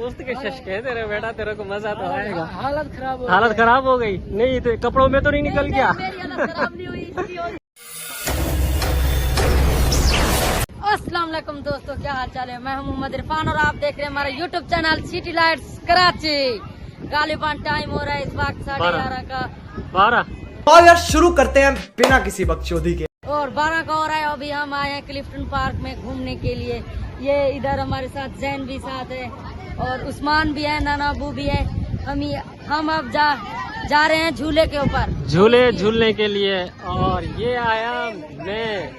दोस्त के शश कह दे रहे बेटा, तेरे को मजा तो आएगा। हालत खराब हो गई। नहीं तो कपड़ों में तो नहीं निकल गया। अस्सलाम वालेकुम दोस्तों, क्या हाल चाल है। मैं हूं मोहम्मद इरफान और आप देख रहे हैं हमारा YouTube channel city lights Karachi. गालिबान टाइम हो रहा है इस वक्त 11:30 का। 12 और यार शुरू करते हैं बिना किसी बकचोदी के। और 12 का हो रहा है। अभी हम आए हैं क्लिफ्टन पार्क में घूमने के लिए। ये इधर हमारे साथ जैन भी साथ है और उस्मान भी है, नाना अबू भी है। हम अब जा रहे हैं झूले के ऊपर, झूलने के लिए। और ये आया मैं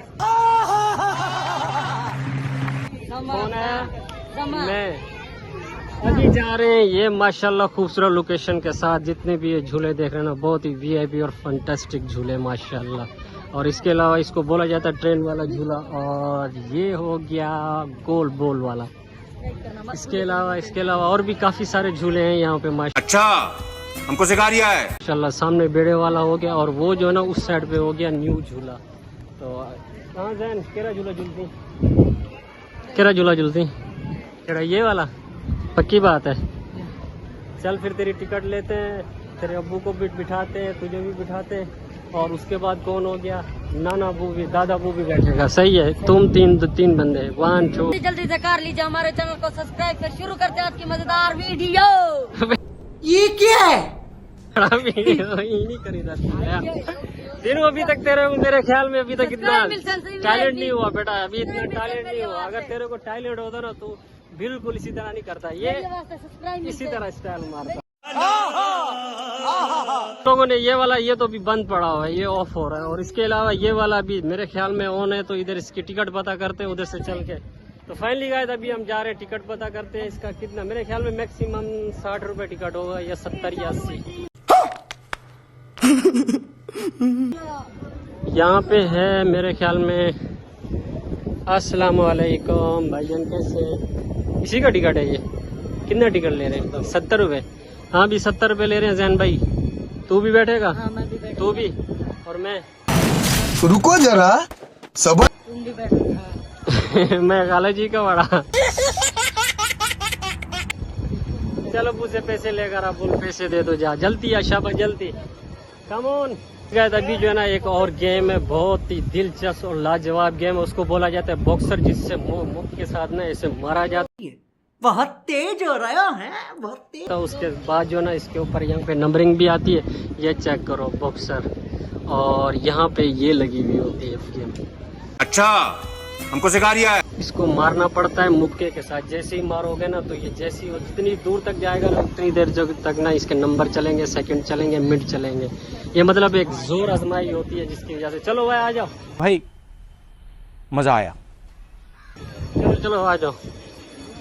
अभी जा रहे हैं। ये माशाल्लाह खूबसूरत लोकेशन के साथ जितने भी ये झूले देख रहे हैं ना, बहुत ही वीआईपी और फंटास्टिक झूले माशाल्लाह। और इसके अलावा इसको बोला जाता है ट्रेन वाला झूला। और ये हो गया गोल बॉल वाला। इसके अलावा और भी काफी सारे झूले हैं यहाँ पे माशाल्लाह। अच्छा, हमको सिखा रिया है माशाल्लाह। सामने बेड़े वाला हो गया और वो जो है ना उस साइड पे हो गया न्यू झूला। तो कहाँ जैन केरा झूला झूलती केरा ये वाला पक्की बात है। चल फिर तेरी टिकट लेते हैं, तेरे अब्बू को भी बिठाते हैं, तुझे भी बिठाते हैं। और उसके बाद कौन हो गया, नाना अबू भी, दादा अबू भी बैठेगा। सही है, तुम तीन बंदे हैं। 1 2 जल्दी से कर लीजिए हमारे चैनल को सब्सक्राइब। फिर शुरू करते हैं आज की मजेदार वीडियो। ये क्या है? नहीं करी दिन अभी तक मेरे ख्याल में अभी तक इतना टैलेंट नहीं हुआ बेटा। अभी इतना टैलेंट नहीं हुआ। अगर तेरे को टैलेंट होता ना तो बिल्कुल इसी तरह नहीं करता। ये इसी तरह स्टाइल मारता। लोगों ने ये तो भी बंद पड़ा हुआ है, ये ऑफ हो रहा है। और इसके अलावा ये वाला भी मेरे ख्याल में ऑन है। तो इधर इसकी टिकट पता करते हैं उधर से चल के। तो फाइनली गाइस अभी हम जा रहे हैं, टिकट पता करते हैं। इसका कितना, मेरे ख्याल में मैक्सिमम 60 रुपए टिकट होगा या 70 या 80। यहाँ पे है मेरे ख्याल में। अस्सलाम वालेकुम भाईजान, कैसे? इसी का टिकट है ये। कितना टिकट ले रहे हैं? 70 रुपए। हाँ भी 70 रुपए ले रहे हैं जैन भाई। तू भी बैठेगा? हाँ, मैं भी बैठूंगा। तू भी और मैं। रुको जरा सबर। तुम भी बैठो। मैं खाला जी का बड़ा। चलो मुझसे पैसे लेकर आप पैसे दे दो, जा जल्दी शाबाश जल्दी, कम ऑन। अभी जो है ना एक और गेम है, बहुत ही दिलचस्प और लाजवाब गेम है। उसको बोला जाता है बॉक्सर, जिससे मुक्के के साथ ना इसे मारा जाता है। बहुत तेज हो रहा है, बहुत तेज। तो उसके बाद जो ना इसके ऊपर यहाँ पे नंबरिंग भी आती है। ये चेक करो बॉक्सर। और यहाँ पे ये लगी हुई होती है गेम। अच्छा, हमको सिखा रिया है। इसको मारना पड़ता है मुक्के के साथ। जैसे ही मारोगे ना तो ये जैसे ही जितनी दूर तक जाएगा ना उतनी देर तक ना इसके नंबर चलेंगे, सेकंड चलेंगे, मिनट चलेंगे। ये मतलब एक जोर आजमाई होती है जिसकी वजह से। चलो भाई आ जाओ भाई, मजा आया। चलो आ जाओ।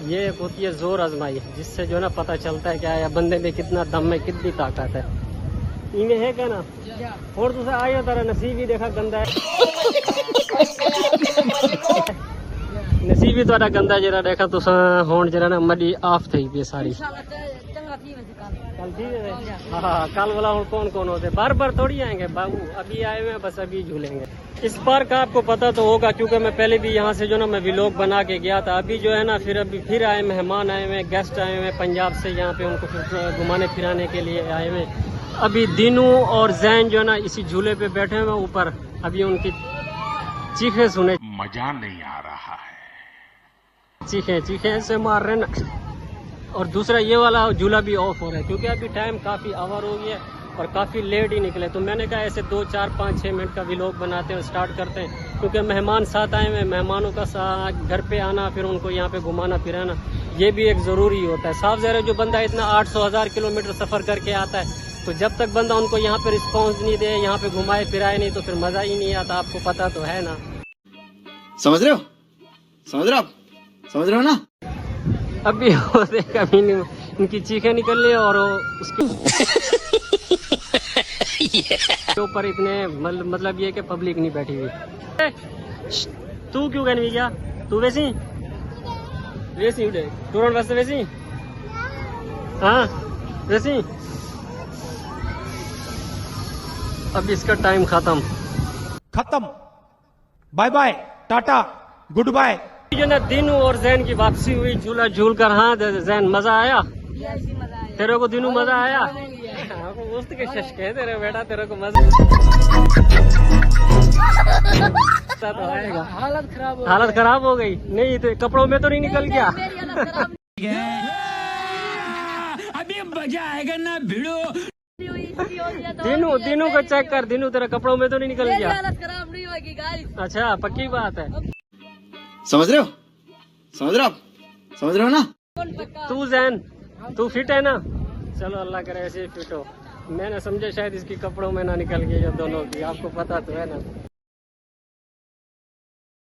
ये एक होती है जोर आजमाई, जिससे जो है ना पता चलता है क्या है बंदे में कितना दम है, कितनी ताकत है। इनमें है क्या ना। और दूसरा आयो तारा नसीब ही देखा गंदा है। नसीब ही थोड़ा गंदा जरा देखा तो होन जरा ना मडी आफ थी पे सारी। हाँ कल वाला कौन होते, बार बार थोड़ी आएंगे बाबू। अभी आए हुए बस अभी झूलेंगे। इस पार्क का आपको पता तो होगा क्योंकि मैं पहले भी यहाँ से जो ना मैं व्लॉग बना के गया था। अभी जो है ना फिर आए मेहमान आए हुए, गेस्ट आए हुए पंजाब से यहाँ पे, उनको फिर घुमाने फिराने के लिए आए हुए। अभी दीनू और जैन जो है ना इसी झूले पे बैठे हुए ऊपर। अभी उनकी चीखे सुने, मजा नहीं आ रहा है। चीखे से मार रहे ना। और दूसरा ये वाला झूला भी ऑफ हो रहा है क्योंकि अभी टाइम काफ़ी आवर हो गया और काफ़ी लेट ही निकले। तो मैंने कहा ऐसे 2 4 5 6 मिनट का व्लॉग बनाते हैं, स्टार्ट करते हैं। क्योंकि मेहमान साथ आए हुए, मेहमानों का घर पे आना, फिर उनको यहाँ पे घुमाना फिराना, ये भी एक ज़रूरी होता है। साफ ज़ाहिर जो बंदा इतना 800-1000 किलोमीटर सफ़र करके आता है, तो जब तक बंदा उनको यहाँ पे रिस्पॉन्स नहीं दे, यहाँ पे घुमाए फिराए नहीं, तो फिर मज़ा ही नहीं आता। आपको पता तो है ना। समझ रहे हो ना। अभी होते कभी नहीं, इनकी चीखें निकल रही और उसके ऊपर इतने मतलब ये कि पब्लिक नहीं बैठी हुई। तू क्यों कहने गया? तू वैसी उठे तुरंत वास्ते वैसी। हाँ वैसी। अब इसका टाइम खत्म। Bye bye, tata, good bye, जो ना दिनू और जैन की वापसी हुई झूला झूल कर। हाँ जैन मजा आया मजा आया। तेरे को? दिनू मजा आया? दोस्त के शश कह तेरे बेटा तेरे को मजा तो आएगा। हालत खराब हो गई? नहीं तो कपड़ों में तो नहीं निकल गया? अभी मजा आएगा ना भिड़ो। दिनू को चेक कर। दिनू तेरा कपड़ों में तो नहीं निकल गया? हालत खराब नहीं होगी गाइस। अच्छा पक्की बात है। समझ रहे हो? समझ रहे हो आप? समझ रहे हो ना? तू जैन तू फिट है ना? चलो अल्लाह करे ऐसे ही फिट हो। मैंने समझा शायद इसकी कपड़ों में ना निकल गई दोनों की। आपको पता तो है ना।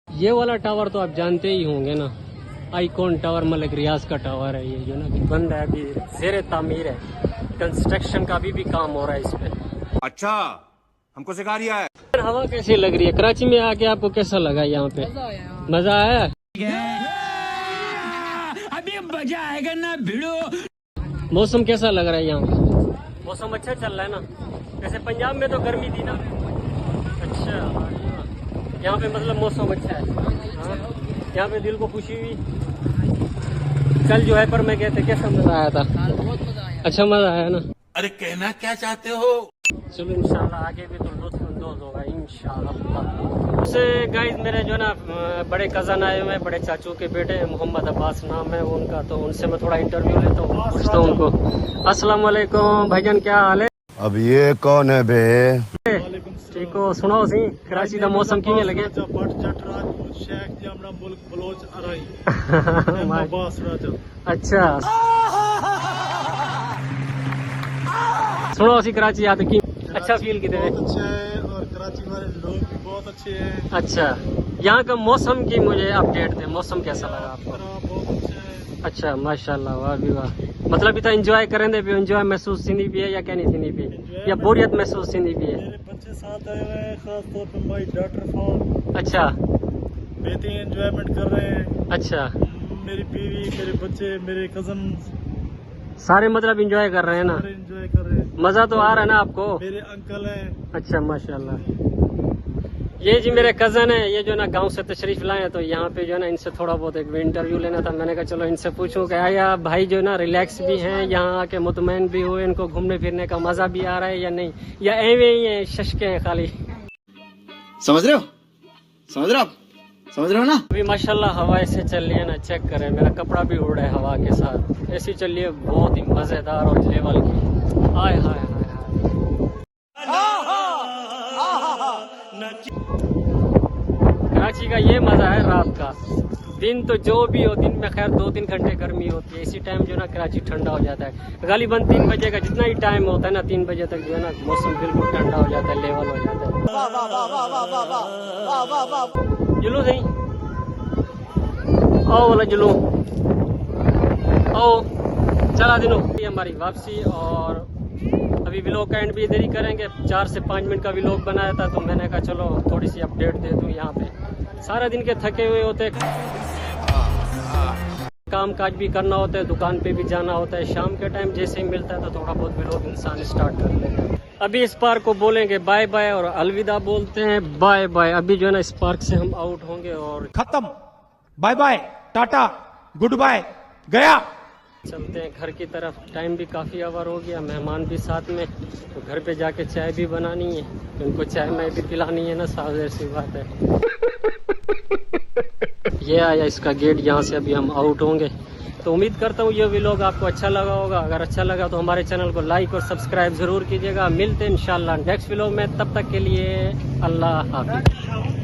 ये वाला टावर तो आप जानते ही होंगे ना, आईकॉन टावर मलिक रियाज का टावर है। ये जो ना बंद है, अभी ज़ेरे तामीर है, कंस्ट्रक्शन का भी काम हो रहा है इस पे। अच्छा हमको सिखा रिया है। हवा कैसी लग रही है कराची में आके? आपको कैसा लगा यहाँ पे? मजा आया? अभी मजा आएगा ना भिड़ो। मौसम कैसा लग रहा है यहाँ पे? मौसम अच्छा चल रहा है ना? जैसे पंजाब में तो गर्मी थी ना। अच्छा यहाँ पे मतलब मौसम अच्छा है। हाँ यहाँ पे दिल को खुशी हुई। कल जो है पर मैं कहते कैसा मजा आया था? बहुत मजा आया। अच्छा मजा आया ना? अरे कहना क्या चाहते हो? चलो इंशाल्लाह आगे भी तो लुत्फ़अंदोज़ होगा इंशाल्लाह। उससे गाइस मेरे जो ना बड़े कज़न आए हुए हैं, बड़े चाचू के बेटे मोहम्मद अब्बास नाम है उनका, तो उनसे मैं थोड़ा इंटरव्यू लेता हूँ, पूछता हूँ उनको। अस्सलाम वालेकुम भाईजान, क्या हाल है? अब ये कौन है बे? ठीक हो? सुनाओ सी कराची का मौसम किवें लगे? अच्छा सुनो सी कराची आते की अच्छा फील किते? अच्छा है और कराची वाले लोग भी बहुत अच्छे हैं। अच्छा यहाँ का मौसम की मुझे अपडेट दे, मौसम कैसा लगा आपको? बहुत अच्छा है। अच्छा माशाल्लाह, वाह भी वाह। मतलब इतना एंजॉय करेंगे भी, एंजॉय महसूस थींदी भी है या क्या नहीं थींदी भी, या बोरियत महसूस थींदी भी है? मेरे बच्चे साथ आए हुए हैं, खास तौर पर माई डॉटर फॉर अच्छा बेहतरीन एंजॉयमेंट कर रहे हैं। अच्छा मेरी बीवी, मेरे बच्चे, मेरे कजन सारे मतलब एंजॉय कर रहे हैं ना? सारे एंजॉय कर रहे हैं। मजा तो आ रहा है ना आपको? मेरे अंकल हैं। अच्छा माशाल्लाह। ये जी मेरे कज़न है, ये जो ना गांव से तशरीफ लाए, तो यहाँ पे जो ना इनसे थोड़ा बहुत एक इंटरव्यू लेना था। मैंने कहा चलो इनसे पूछूं कि आया भाई जो ना रिलैक्स भी हैं, यहाँ आके मुतमैन भी हुए, इनको घूमने फिरने का मजा भी आ रहा है या नहीं, या एवे ही है शशके हैं खाली? समझ रहे हो? समझ रहे हो आप? समझ रहे हो ना? अभी माशाल्लाह हवा ऐसे चल रही है ना, चेक करें मेरा कपड़ा भी उड़ रहा है हवा के साथ। ऐसी चल रही है बहुत ही मजेदार और लेवल की। हाय हाय हाय कराची का ये मजा है रात का। दिन तो जो भी हो, दिन में खैर 2-3 घंटे गर्मी होती है, इसी टाइम जो ना कराची ठंडा हो जाता है। गालिबन 3 बजे का जितना ही टाइम होता है ना, 3 बजे तक जो है ना मौसम बिल्कुल ठंडा हो जाता है, लेवल हो जाता है। जुलू सही आओ वाला जुलू आओ, चला दिनों। ये हमारी वापसी, और अभी व्लॉग का एंड भी इधर ही करेंगे। 4 से 5 मिनट का व्लॉग बनाया था, तो मैंने कहा चलो थोड़ी सी अपडेट दे दूं। यहाँ पे सारा दिन के थके हुए होते, काम काज भी करना होता है, दुकान पे भी जाना होता है। शाम के टाइम जैसे ही मिलता है तो थोड़ा बहुत व्लॉग इंसान स्टार्ट कर लेता है। अभी इस पार्क को बोलेंगे बाय बाय और अलविदा बोलते हैं बाय बाय। अभी जो है ना इस पार्क से हम आउट होंगे और खत्म, bye bye, tata, good bye, गया। चलते हैं घर की तरफ। टाइम भी काफ़ी आवर हो गया, मेहमान भी साथ में, तो घर पे जाके चाय भी बनानी है, तो उनको चाय में भी पिलानी है ना, साफ सी बात है। ये आया इसका गेट, यहाँ से अभी हम आउट होंगे। तो उम्मीद करता हूँ ये व्लॉग आपको अच्छा लगा होगा। अगर अच्छा लगा तो हमारे चैनल को लाइक और सब्सक्राइब ज़रूर कीजिएगा। मिलते हैं इंशाल्लाह नेक्स्ट व्लॉग में, तब तक के लिए अल्लाह हाफ़िज़।